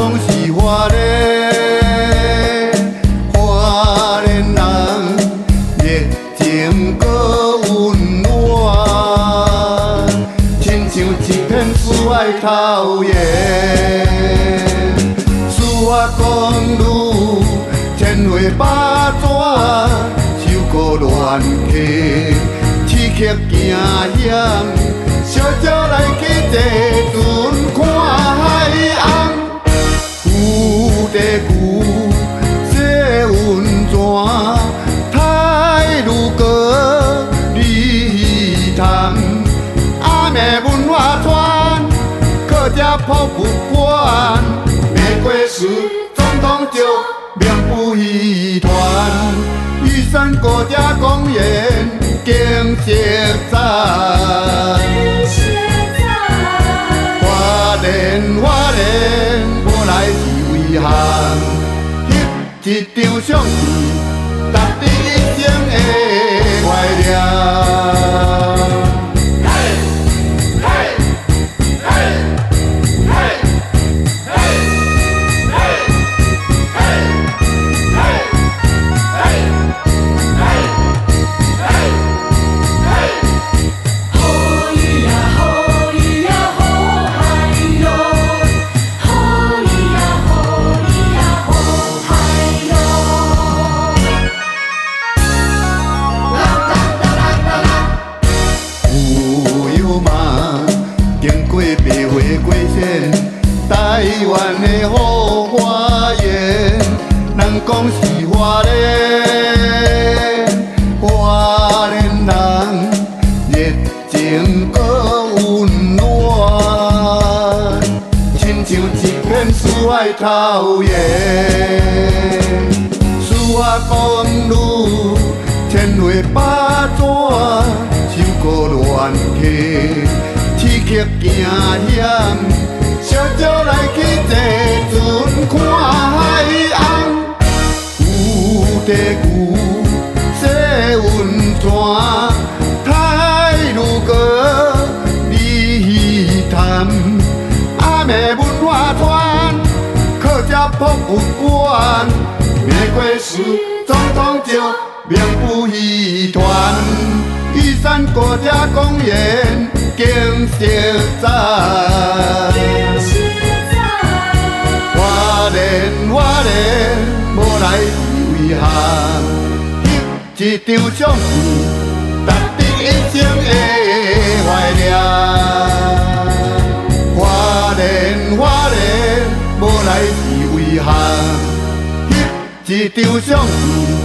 讲是花莲，花莲人热情搁温暖，亲像一片慈爱草原。使我公路千回百转，受过乱客，刺客惊险，小鸟来去坐船看海洋。旧地旧，这温泉，太鲁阁你谈，阿妹文化团，客家泡不管，玫瑰树总统就名不遗传，玉山国家公园景色赞。花莲，无来是遗憾，翕一张相片，值得一生的怀念。台湾的好花园，人讲是花莲，花莲人热情搁温暖，亲像一片慈爱草原。使我公路千回百转，受过乱客，刺客惊险。小鸟来去坐船看海洋，旧地旧，这温泉，太鲁阁你谈，阿妹文化团，客家博物馆，玫瑰树总统就名不遗传，玉山国家公园景色赞。花莲，无来是遗憾，翕一张相片，值得一生的怀念。花莲，无来是遗憾，翕一张相片。